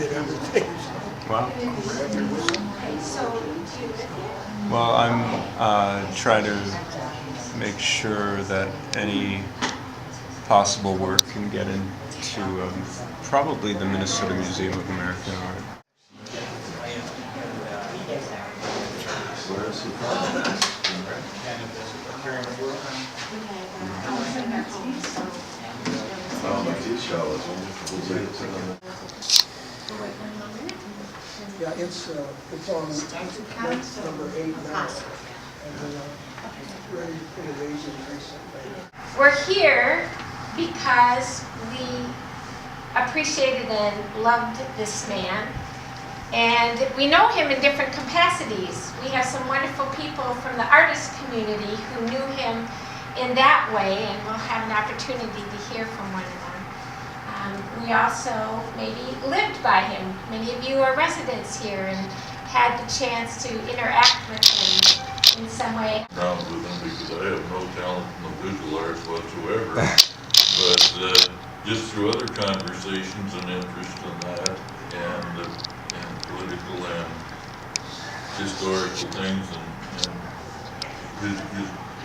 did everything. Wow. Well, I'm trying to make sure that any possible work can get into probably the Minnesota Museum of American Art. Where is he from? Oh, my show is wonderful. Yeah, it's on month number 8 now, and really pretty amazing recently. We're here because we appreciated and loved this man, and we know him in different capacities. We have some wonderful people from the artist community who knew him in that way, and we'll have an opportunity to hear from one of them. We also maybe lived by him. Many of you are residents here and had the chance to interact with him in some way. Around with him because I have no talent in the visual arts whatsoever. But just through other conversations and interest in that, and political and historical things, and his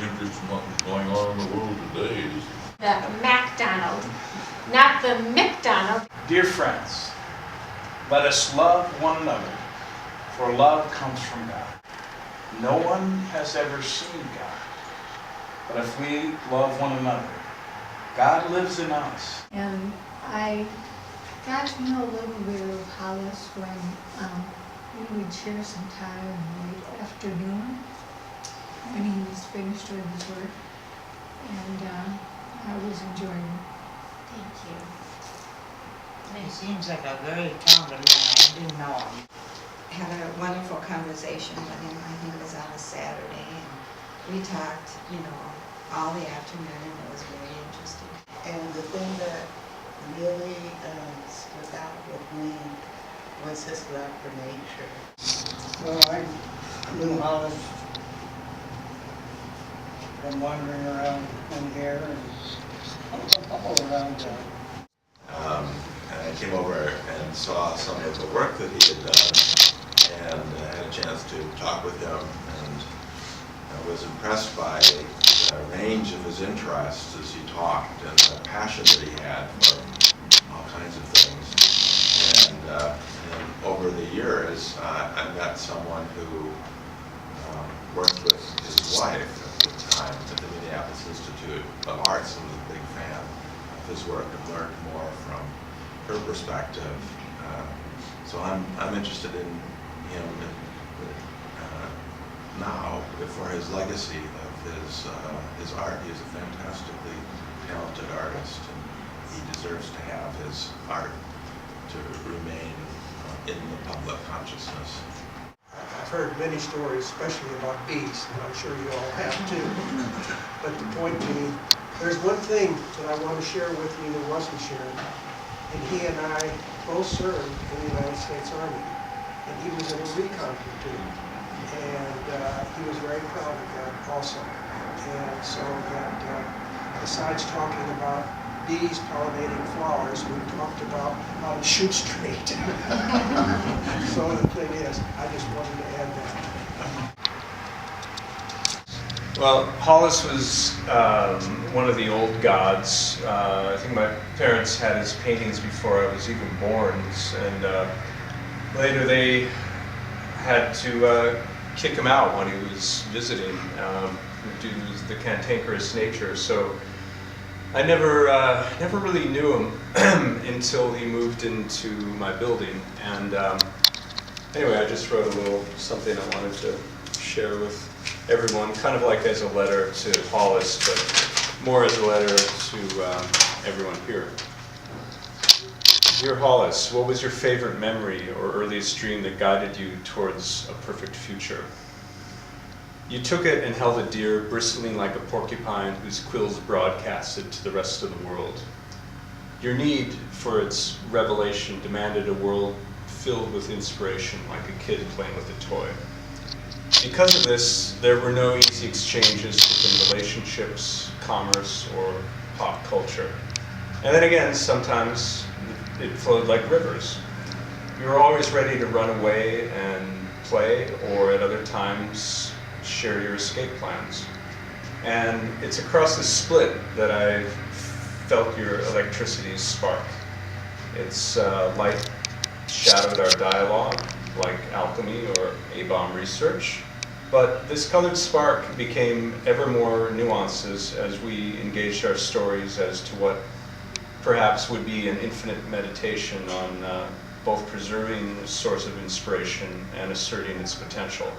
interest in what's going on in the world today is The MacDonald, not the McDonald. Dear friends, let us love one another, for love comes from God. No one has ever seen God, but if we love one another, God lives in us. And I got to know a little bit of Hollis when we would share some time in the late afternoon when he was finished with his work, and I was enjoying it. Thank you. He seems like a very talented man. I didn't know him. Had a wonderful conversation with him. I think it was on a Saturday, and we talked, all the afternoon, and it was very interesting. And the thing that really stood out with me was his love for nature. Well, I knew Hollis from wandering around in here and all around. And I came over and saw some of the work that he had done, and had a chance to talk with him, and I was impressed by the range of his interests as he talked, and the passion that he had for all kinds of things. And over the years, I met someone who worked with his wife at the time at the Minneapolis Institute of Arts, and was a big fan of his work and learned more from her perspective. So I'm interested in him now for his legacy of his art. He is a fantastically talented artist, and he deserves to have his art to remain in the public consciousness. I've heard many stories, especially about bees, and I'm sure you all have too. But the point being, there's one thing that I want to share with you that wasn't shared. And he and I both served in the United States Army. And he was in a recon platoon. And he was very proud of that also. And so that besides talking about bees pollinating flowers, we talked about how to shoot straight. So the thing is, I just wanted to add that. Well, Hollis was one of the old gods. I think my parents had his paintings before I was even born, and later they had to kick him out when he was visiting due to the cantankerous nature. So I never really knew him until he moved into my building. And anyway, I just wrote a little something I wanted to share with everyone, kind of like as a letter to Hollis, but more as a letter to everyone here. Dear Hollis, what was your favorite memory or earliest dream that guided you towards a perfect future? You took it and held it dear, bristling like a porcupine whose quills broadcasted to the rest of the world. Your need for its revelation demanded a world filled with inspiration, like a kid playing with a toy. Because of this, there were no easy exchanges within relationships, commerce, or pop culture. And then again, sometimes it flowed like rivers. You're always ready to run away and play, or at other times share your escape plans. And it's across the split that I've felt your electricity spark. It's light shadowed our dialogue, like alchemy or A-bomb research. But this colored spark became ever more nuances as we engaged our stories as to what perhaps would be an infinite meditation on both preserving a source of inspiration and asserting its potential.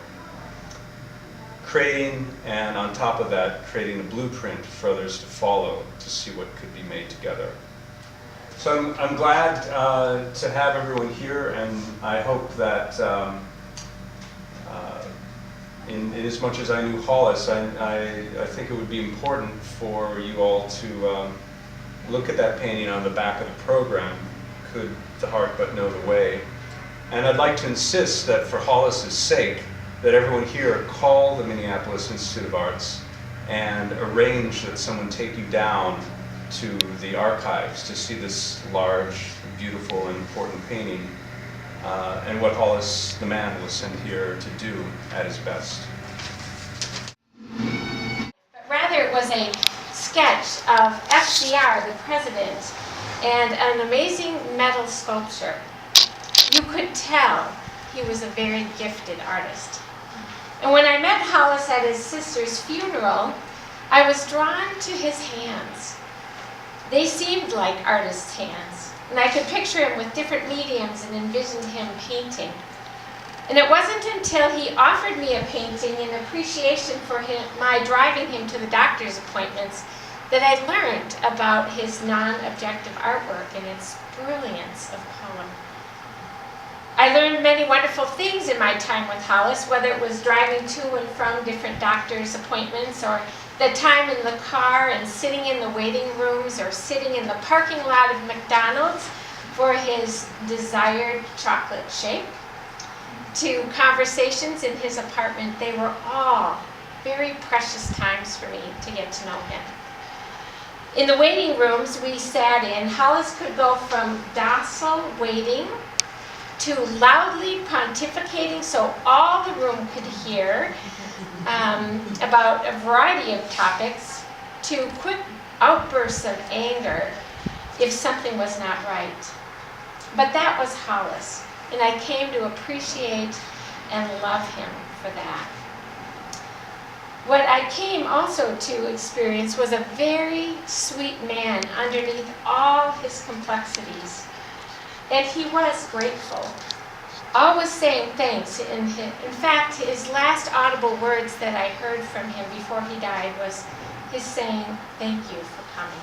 Creating, and on top of that, creating a blueprint for others to follow to see what could be made together. So I'm glad to have everyone here, and I hope that in as much as I knew Hollis, I think it would be important for you all to look at that painting on the back of the program, Could the Heart But Know the Way. And I'd like to insist that for Hollis's sake, that everyone here call the Minneapolis Institute of Arts and arrange that someone take you down to the archives to see this large, beautiful, and important painting and what Hollis, the man, was sent here to do at his best. But rather it was a sketch of FDR, the president, and an amazing metal sculpture. You could tell he was a very gifted artist. And when I met Hollis at his sister's funeral, I was drawn to his hands. They seemed like artist's hands, and I could picture him with different mediums and envisioned him painting. And it wasn't until he offered me a painting in appreciation for my driving him to the doctor's appointments that I learned about his non-objective artwork and its brilliance of color. I learned many wonderful things in my time with Hollis, whether it was driving to and from different doctor's appointments, or the time in the car and sitting in the waiting rooms, or sitting in the parking lot of McDonald's for his desired chocolate shake, to conversations in his apartment. They were all very precious times for me to get to know him. In the waiting rooms we sat in, Hollis could go from docile waiting to loudly pontificating so all the room could hear about a variety of topics, to quick outbursts of anger if something was not right. But that was Hollis, and I came to appreciate and love him for that. What I came also to experience was a very sweet man underneath all his complexities. And he was grateful, always saying thanks. In fact, his last audible words that I heard from him before he died was his saying, "Thank you for coming."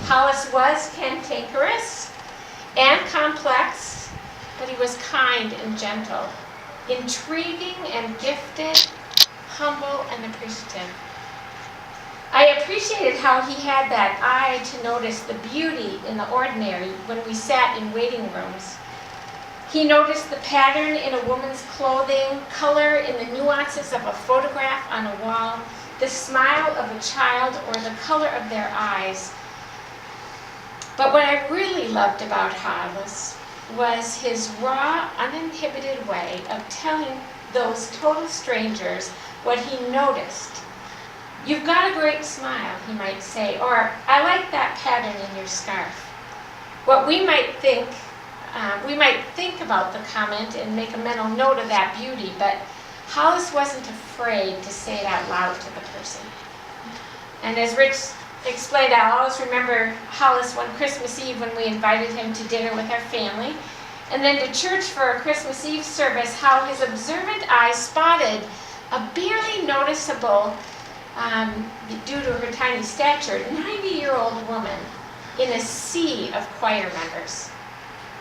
Hollis was cantankerous and complex, but he was kind and gentle, intriguing and gifted, humble and appreciative. I appreciated how he had that eye to notice the beauty in the ordinary when we sat in waiting rooms. He noticed the pattern in a woman's clothing, color in the nuances of a photograph on a wall, the smile of a child, or the color of their eyes. But what I really loved about Hollis was his raw, uninhibited way of telling those total strangers what he noticed. "You've got a great smile," he might say, or "I like that pattern in your scarf." What we might think about the comment and make a mental note of that beauty, but Hollis wasn't afraid to say it out loud to the person. And as Rich explained, I'll always remember Hollis one Christmas Eve when we invited him to dinner with our family, and then to church for a Christmas Eve service, how his observant eye spotted a barely noticeable, due to her tiny stature, 90-year-old woman in a sea of choir members.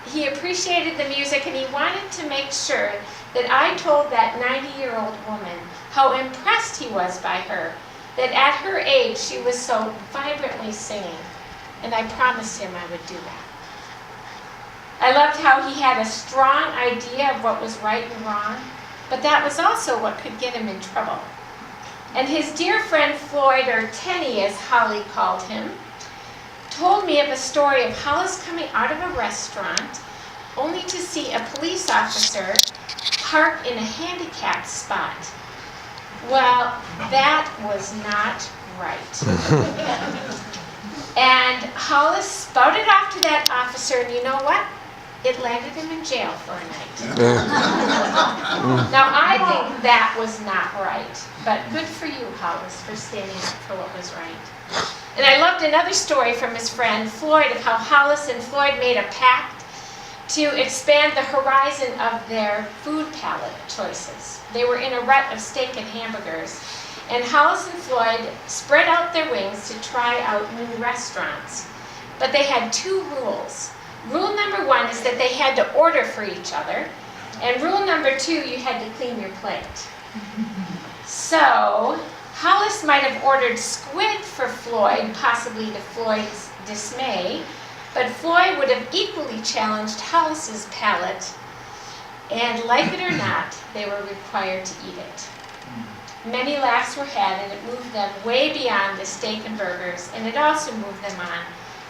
He appreciated the music, and he wanted to make sure that I told that 90-year-old woman how impressed he was by her, that at her age she was so vibrantly singing, and I promised him I would do that. I loved how he had a strong idea of what was right and wrong, but that was also what could get him in trouble. And his dear friend Floyd, or Tenny as Holly called him, told me of a story of Hollis coming out of a restaurant only to see a police officer park in a handicapped spot. Well, that was not right. And Hollis spouted off to that officer, and you know what? It landed him in jail for a night. Now, I think that was not right, but good for you, Hollis, for standing up for what was right. And I loved another story from his friend Floyd of how Hollis and Floyd made a pact to expand the horizon of their food palette choices. They were in a rut of steak and hamburgers, and Hollis and Floyd spread out their wings to try out new restaurants. But they had two rules. Rule number one is that they had to order for each other, and rule number two, you had to clean your plate. So, Hollis might have ordered squid for Floyd, possibly to Floyd's dismay, but Floyd would have equally challenged Hollis's palate, and like it or not, they were required to eat it. Many laughs were had, and it moved them way beyond the steak and burgers, and it also moved them on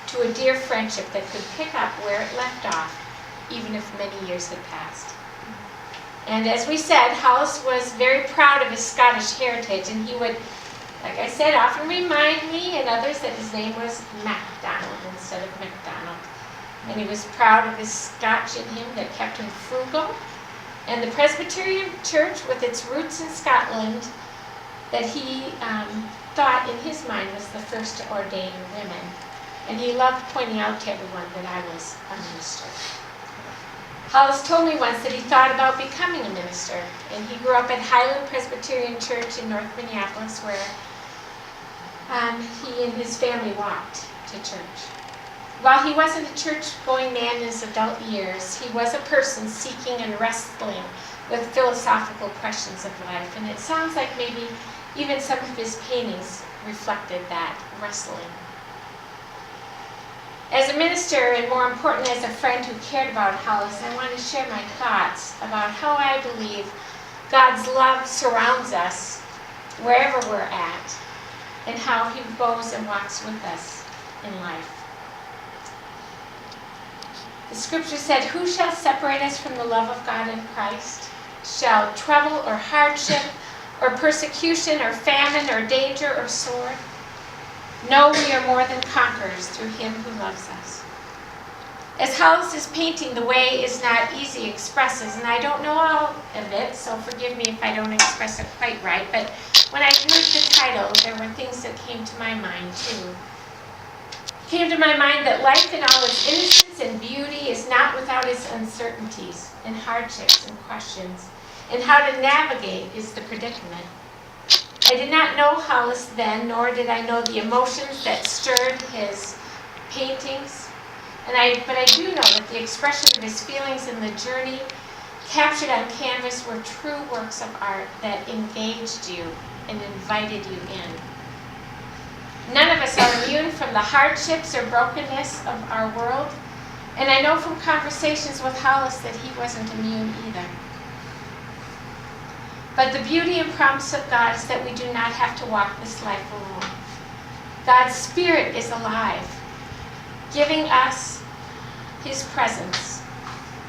to a dear friendship that could pick up where it left off, even if many years had passed. And as we said, Hollis was very proud of his Scottish heritage, and he would, like I said, often remind me and others that his name was MacDonald instead of MacDonald. And he was proud of his Scotch in him that kept him frugal. And the Presbyterian Church, with its roots in Scotland, that he thought in his mind was the first to ordain women. And he loved pointing out to everyone that I was a minister. Hollis told me once that he thought about becoming a minister, and he grew up at Highland Presbyterian Church in North Minneapolis, where he and his family walked to church. While he wasn't a church-going man in his adult years, he was a person seeking and wrestling with philosophical questions of life, and it sounds like maybe even some of his paintings reflected that wrestling. As a minister, and more important, as a friend who cared about Hollis, I want to share my thoughts about how I believe God's love surrounds us wherever we're at, and how he goes and walks with us in life. The scripture said, "Who shall separate us from the love of God in Christ? Shall trouble or hardship or persecution or famine or danger or sword? No, we are more than conquerors through him who loves us." As Hollis is painting, "The way is not easy" expresses, and I don't know all of it, so forgive me if I don't express it quite right, but when I heard the title, there were things that came to my mind too. It came to my mind that life in all its innocence and beauty is not without its uncertainties and hardships and questions, and how to navigate is the predicament. I did not know Hollis then, nor did I know the emotions that stirred his paintings. But I do know that the expression of his feelings in the journey captured on canvas were true works of art that engaged you and invited you in. None of us are immune from the hardships or brokenness of our world, and I know from conversations with Hollis that he wasn't immune either. But the beauty and promise of God is that we do not have to walk this life alone. God's Spirit is alive, giving us his presence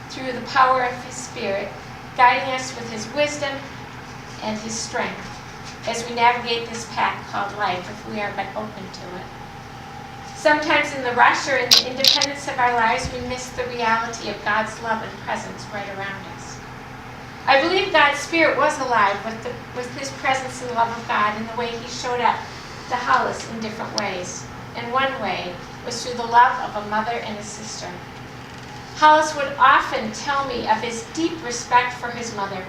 through the power of his Spirit, guiding us with his wisdom and his strength as we navigate this path called life, if we are but open to it. Sometimes in the rush or in the independence of our lives, we miss the reality of God's love and presence right around us. I believe God's Spirit was alive with his presence and love of God in the way he showed up to Hollis in different ways. And one way was through the love of a mother and a sister. Hollis would often tell me of his deep respect for his mother.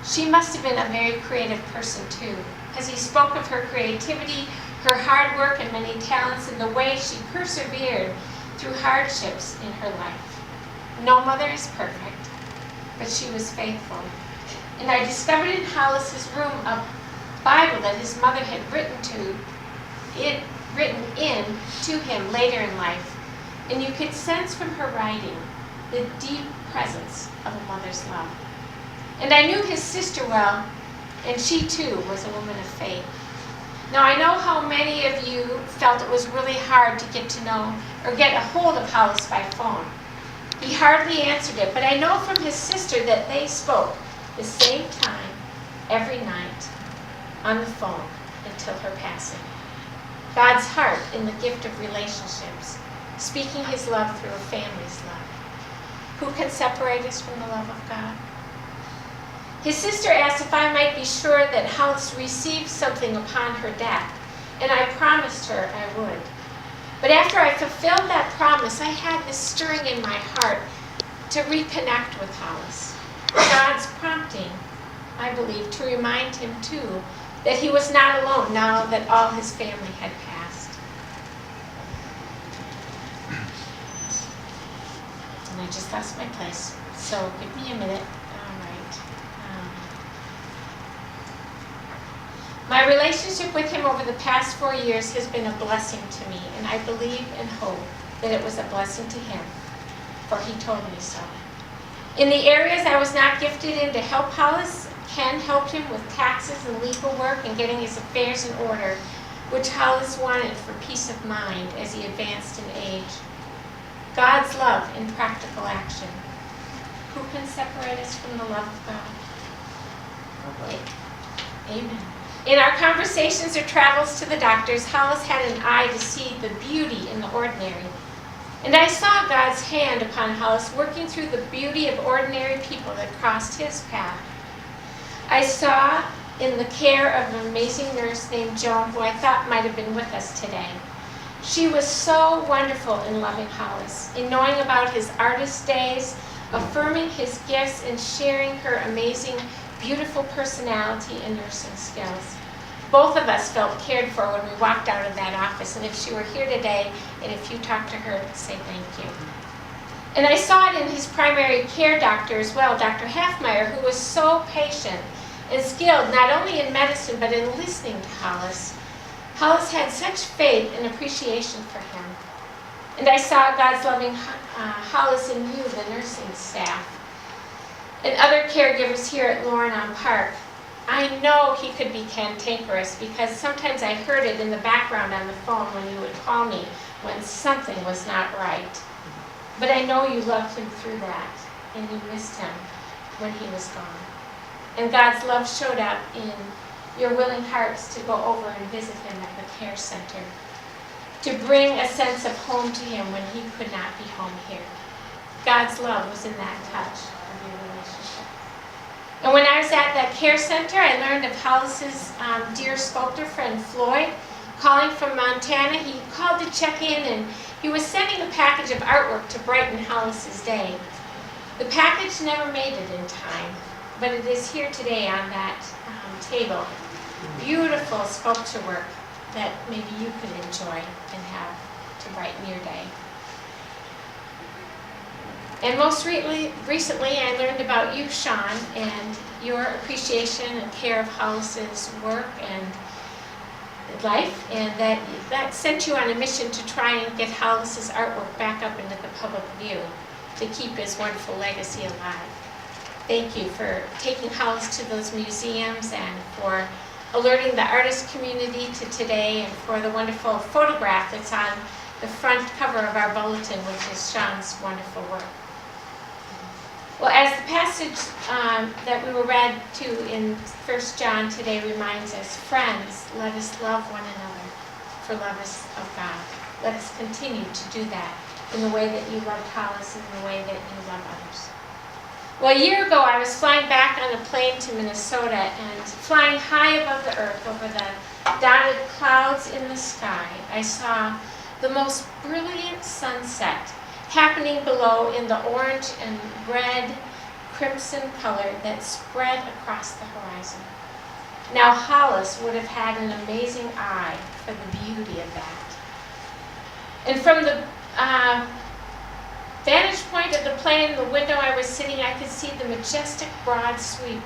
She must have been a very creative person too, as he spoke of her creativity, her hard work, and many talents, and the way she persevered through hardships in her life. No mother is perfect, but she was faithful. And I discovered in Hollis's room a Bible that his mother had written in to him later in life. And you could sense from her writing the deep presence of a mother's love. And I knew his sister well, and she too was a woman of faith. Now I know how many of you felt it was really hard to get to know or get a hold of Hollis by phone. He hardly answered it, but I know from his sister that they spoke the same time every night on the phone until her passing. God's heart in the gift of relationships, speaking his love through a family's love. Who can separate us from the love of God? His sister asked if I might be sure that Hollis received something upon her death, and I promised her I would. But after I fulfilled that promise, I had this stirring in my heart to reconnect with Hollis. God's prompting, I believe, to remind him too that he was not alone now that all his family had passed. And I just lost my place, so give me a minute. All right. My relationship with him over the past 4 years has been a blessing to me, and I believe and hope that it was a blessing to him, for he told me so. In the areas I was not gifted in to help Hollis, Ken helped him with taxes and legal work and getting his affairs in order, which Hollis wanted for peace of mind as he advanced in age. God's love in practical action. Who can separate us from the love of God? Amen. In our conversations or travels to the doctors, Hollis had an eye to see the beauty in the ordinary. And I saw God's hand upon Hollis working through the beauty of ordinary people that crossed his path. I saw in the care of an amazing nurse named Joan, who I thought might have been with us today. She was so wonderful in loving Hollis, in knowing about his artist days, affirming his gifts, and sharing her amazing, beautiful personality and nursing skills. Both of us felt cared for when we walked out of that office, and if she were here today, and if you talked to her, say thank you. And I saw it in his primary care doctor as well, Dr. Halfmeyer, who was so patient and skilled, not only in medicine, but in listening to Hollis. Hollis had such faith and appreciation for him. And I saw God's loving Hollis in you, the nursing staff, and other caregivers here at Lorna Park. I know he could be cantankerous because sometimes I heard it in the background on the phone when you would call me when something was not right. But I know you loved him through that, and you missed him when he was gone. And God's love showed up in your willing hearts to go over and visit him at the care center, to bring a sense of home to him when he could not be home here. God's love was in that touch of your relationship. And when I was at that care center, I learned of Hollis's dear sculptor friend Floyd, calling from Montana. He called to check in, and he was sending a package of artwork to brighten Hollis's day. The package never made it in time, but it is here today on that table. Beautiful sculpture work that maybe you could enjoy and have to brighten your day. And most recently, I learned about you, Sean, and your appreciation and care of Hollis's work and life, and that sent you on a mission to try and get Hollis's artwork back up into the public view to keep his wonderful legacy alive. Thank you for taking Hollis to those museums and for alerting the artist community to today, and for the wonderful photograph that's on the front cover of our bulletin, which is Sean's wonderful work. Well, as the passage that we were read to in 1 John today reminds us, friends, let us love one another, for love is of God. Let us continue to do that in the way that you loved Hollis and in the way that you love others. Well, a year ago, I was flying back on a plane to Minnesota, and flying high above the earth over the dotted clouds in the sky, I saw the most brilliant sunset happening below in the orange and red crimson color that spread across the horizon. Now, Hollis would have had an amazing eye for the beauty of that. And from the vantage point of the plane, the window I was sitting, I could see the majestic broad sweep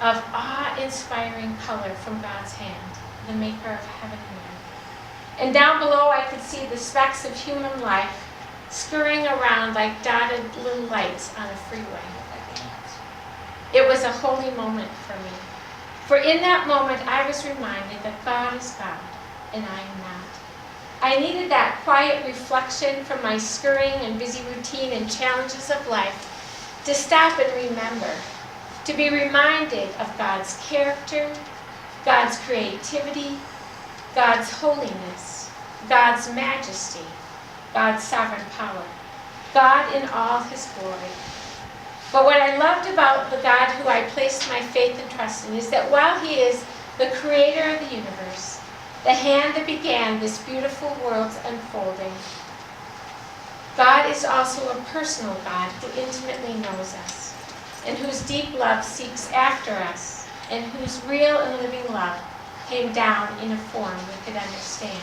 of awe-inspiring color from God's hand, the maker of heaven and earth. And down below, I could see the specks of human life scurrying around like dotted little lights on a freeway. It was a holy moment for me. For in that moment, I was reminded that God is God, and I am not. I needed that quiet reflection from my scurrying and busy routine and challenges of life to stop and remember, to be reminded of God's character, God's creativity, God's holiness, God's majesty, God's sovereign power, God in all his glory. But what I loved about the God who I placed my faith and trust in is that while he is the creator of the universe, the hand that began this beautiful world's unfolding, God is also a personal God who intimately knows us, and whose deep love seeks after us, and whose real and living love came down in a form we could understand.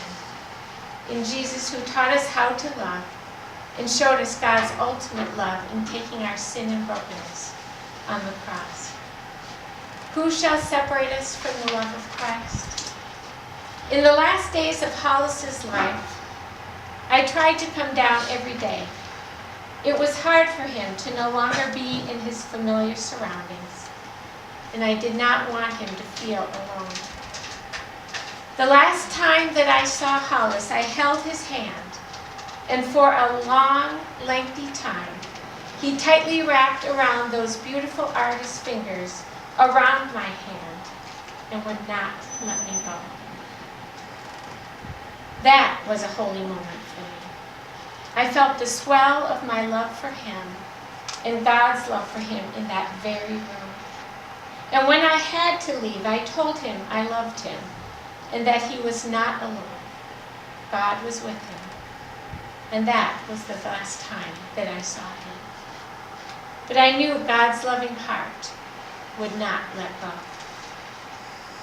In Jesus, who taught us how to love and showed us God's ultimate love in taking our sin and brokenness on the cross. Who shall separate us from the love of Christ? In the last days of Hollis's life, I tried to come down every day. It was hard for him to no longer be in his familiar surroundings, and I did not want him to feel alone. The last time that I saw Hollis, I held his hand, and for a long, lengthy time, he tightly wrapped around those beautiful artist's fingers around my hand and would not let me go. That was a holy moment for me. I felt the swell of my love for him and God's love for him in that very room. And when I had to leave, I told him I loved him and that he was not alone. God was with him. And that was the last time that I saw him. But I knew God's loving heart would not let go.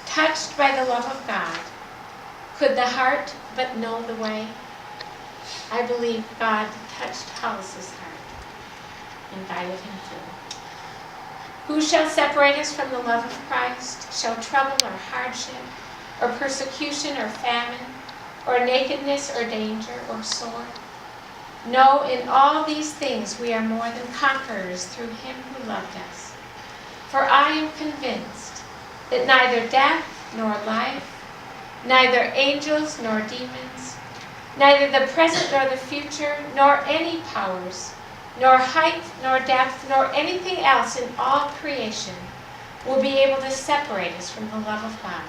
Touched by the love of God, could the heart but know the way? I believe God touched Hollis's heart and guided him through. Who shall separate us from the love of Christ? Shall trouble or hardship, or persecution or famine, or nakedness or danger or sword? No, in all these things we are more than conquerors through him who loved us. For I am convinced that neither death nor life, neither angels nor demons, neither the present nor the future, nor any powers, nor height nor depth, nor anything else in all creation will be able to separate us from the love of God.